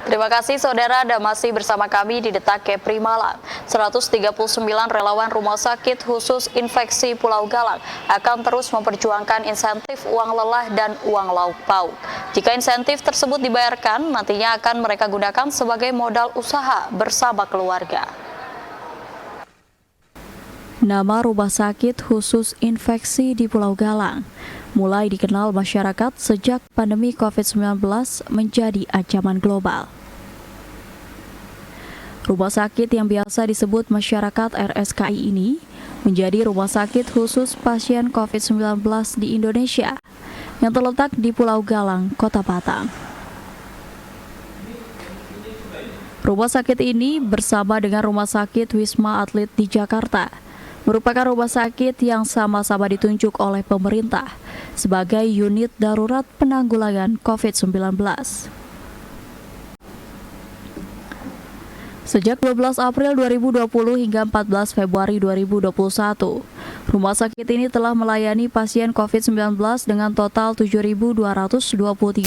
Terima kasih saudara, Anda masih bersama kami di Detak Kepri Malang. 139 relawan rumah sakit khusus infeksi Pulau Galang akan terus memperjuangkan insentif uang lelah dan uang lauk pauk. Jika insentif tersebut dibayarkan, nantinya akan mereka gunakan sebagai modal usaha bersama keluarga. Nama rumah sakit khusus infeksi di Pulau Galang mulai dikenal masyarakat sejak pandemi COVID-19 menjadi ancaman global. Rumah sakit yang biasa disebut masyarakat RSKI ini menjadi rumah sakit khusus pasien COVID-19 di Indonesia yang terletak di Pulau Galang, Kota Batam. Rumah sakit ini bersama dengan Rumah Sakit Wisma Atlet di Jakarta merupakan rumah sakit yang sama-sama ditunjuk oleh pemerintah sebagai unit darurat penanggulangan COVID-19. Sejak 12 April 2020 hingga 14 Februari 2021, rumah sakit ini telah melayani pasien COVID-19 dengan total 7.223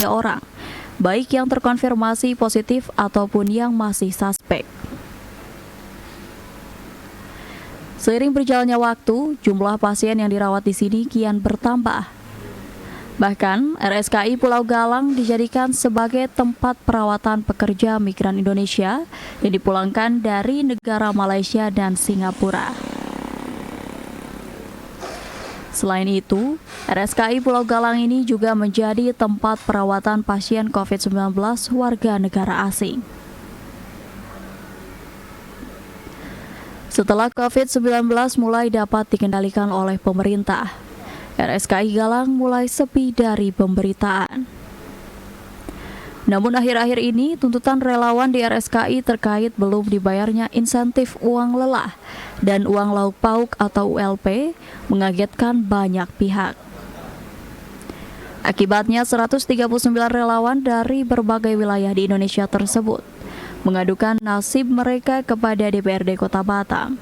orang, baik yang terkonfirmasi positif ataupun yang masih suspek. Seiring berjalannya waktu, jumlah pasien yang dirawat di sini kian bertambah. Bahkan, RSKI Pulau Galang dijadikan sebagai tempat perawatan pekerja migran Indonesia yang dipulangkan dari negara Malaysia dan Singapura. Selain itu, RSKI Pulau Galang ini juga menjadi tempat perawatan pasien COVID-19 warga negara asing. Setelah COVID-19 mulai dapat dikendalikan oleh pemerintah, RSKI Galang mulai sepi dari pemberitaan. Namun akhir-akhir ini tuntutan relawan di RSKI terkait belum dibayarnya insentif uang lelah dan uang lauk pauk atau ULP mengagetkan banyak pihak. Akibatnya 139 relawan dari berbagai wilayah di Indonesia tersebut mengadukan nasib mereka kepada DPRD Kota Batam.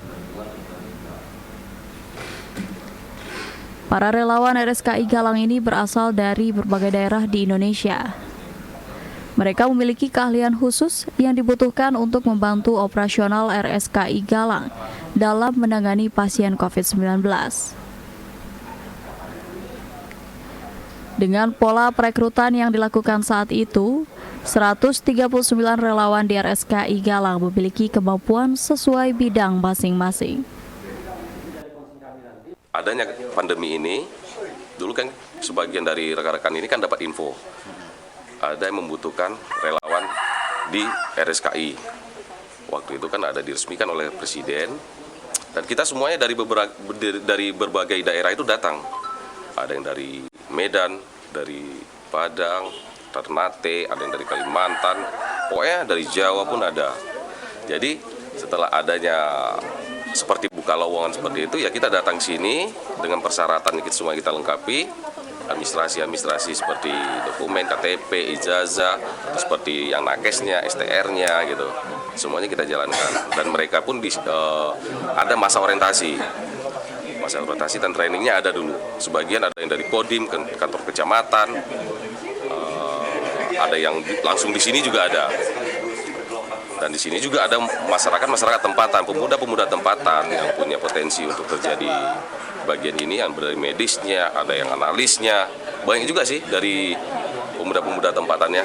Para relawan RSKI Galang ini berasal dari berbagai daerah di Indonesia. Mereka memiliki keahlian khusus yang dibutuhkan untuk membantu operasional RSKI Galang dalam menangani pasien COVID-19. Dengan pola perekrutan yang dilakukan saat itu, 139 relawan di RSKI Galang memiliki kemampuan sesuai bidang masing-masing. Adanya pandemi ini, dulu kan sebagian dari rekan-rekan ini kan dapat info. Ada yang membutuhkan relawan di RSKI. Waktu itu kan ada diresmikan oleh Presiden, dan kita semuanya dari berbagai daerah itu datang. Ada yang dari Medan, dari Padang, Ternate, ada yang dari Kalimantan, pokoknya dari Jawa pun ada. Jadi setelah adanya seperti buka lowongan seperti itu, ya kita datang sini dengan persyaratan semua kita lengkapi, administrasi seperti dokumen, KTP, ijazah, seperti yang nakesnya, STR-nya gitu, semuanya kita jalankan. Dan mereka pun ada masa orientasi dan trainingnya ada dulu. Sebagian ada yang dari Kodim, kantor kecamatan, ada yang langsung di sini juga ada. Dan di sini juga ada masyarakat tempatan, pemuda tempatan yang punya potensi untuk terjadi bagian ini, yang dari medisnya, ada yang analisnya, banyak juga sih dari pemuda tempatannya.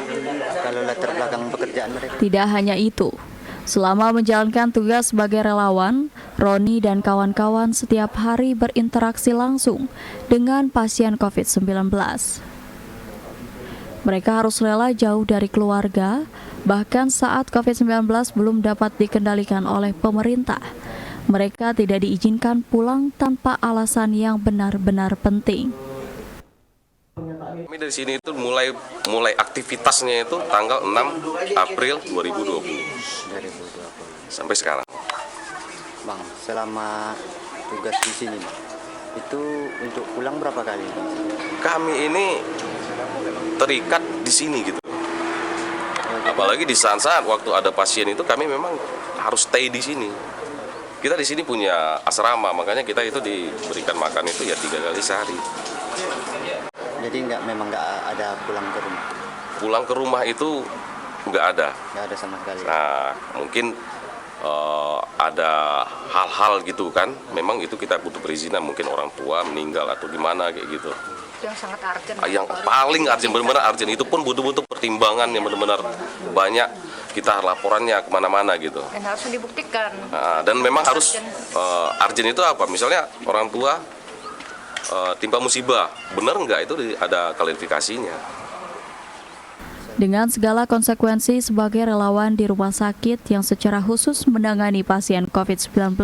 Kalau latar belakang pekerjaan mereka. Tidak hanya itu, selama menjalankan tugas sebagai relawan, Roni dan kawan-kawan setiap hari berinteraksi langsung dengan pasien COVID-19. Mereka harus rela jauh dari keluarga, bahkan saat COVID-19 belum dapat dikendalikan oleh pemerintah. Mereka tidak diizinkan pulang tanpa alasan yang benar-benar penting. Kami dari sini itu mulai aktivitasnya itu tanggal 6 April 2020 sampai sekarang. Bang, selama tugas di sini, itu untuk pulang berapa kali? Kami ini terikat di sini gitu. Apalagi di saat-saat waktu ada pasien itu kami memang harus stay di sini. Kita di sini punya asrama, makanya kita itu diberikan makan itu ya 3 kali sehari. Jadi memang nggak ada pulang ke rumah? Pulang ke rumah itu nggak ada. Nggak ada sama sekali. Nah, mungkin ada hal-hal gitu kan, memang itu kita butuh perizinan, mungkin orang tua meninggal atau gimana kayak gitu. Yang sangat urgent. Yang paling urgent, benar-benar urgent, itu pun butuh pertimbangan yang benar-benar banyak, kita laporannya kemana-mana gitu. Dan harus dibuktikan. Nah, dan memang harus urgent itu apa? Misalnya orang tua timpa musibah, benar nggak itu ada klarifikasinya. Dengan segala konsekuensi sebagai relawan di rumah sakit yang secara khusus menangani pasien COVID-19.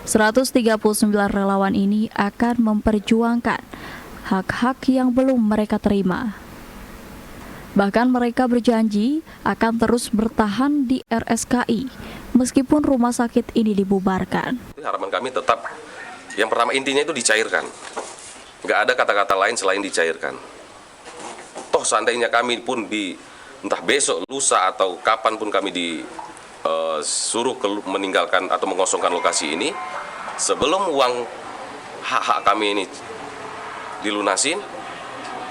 139 relawan ini akan memperjuangkan hak-hak yang belum mereka terima. Bahkan mereka berjanji akan terus bertahan di RSKI meskipun rumah sakit ini dibubarkan. Harapan kami tetap, yang pertama intinya itu dicairkan. Nggak ada kata-kata lain selain dicairkan. Toh seandainya kami pun entah besok, lusa, atau kapan pun kami disuruh meninggalkan atau mengosongkan lokasi ini, sebelum uang hak-hak kami ini dilunasin,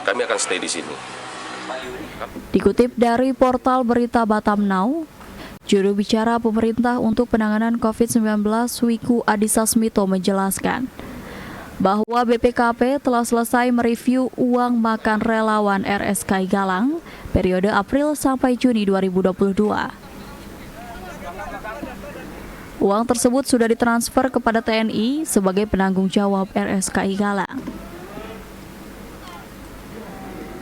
kami akan stay di sini. Dikutip dari portal berita Batam Now, juru bicara pemerintah untuk penanganan COVID-19 Wiku Adhisa Smito menjelaskan bahwa BPKP telah selesai mereview uang makan relawan RSKI Galang periode April sampai Juni 2022. Uang tersebut sudah ditransfer kepada TNI sebagai penanggung jawab RSKI Galang.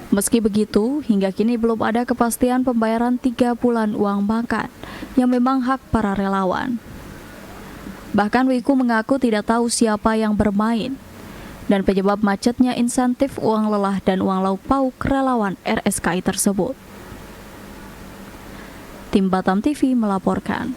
Meski begitu, hingga kini belum ada kepastian pembayaran 3 bulan uang makan yang memang hak para relawan. Bahkan Wiku mengaku tidak tahu siapa yang bermain dan penyebab macetnya insentif uang lelah dan uang lauk pauk relawan RSKI tersebut. Tim Batam TV melaporkan.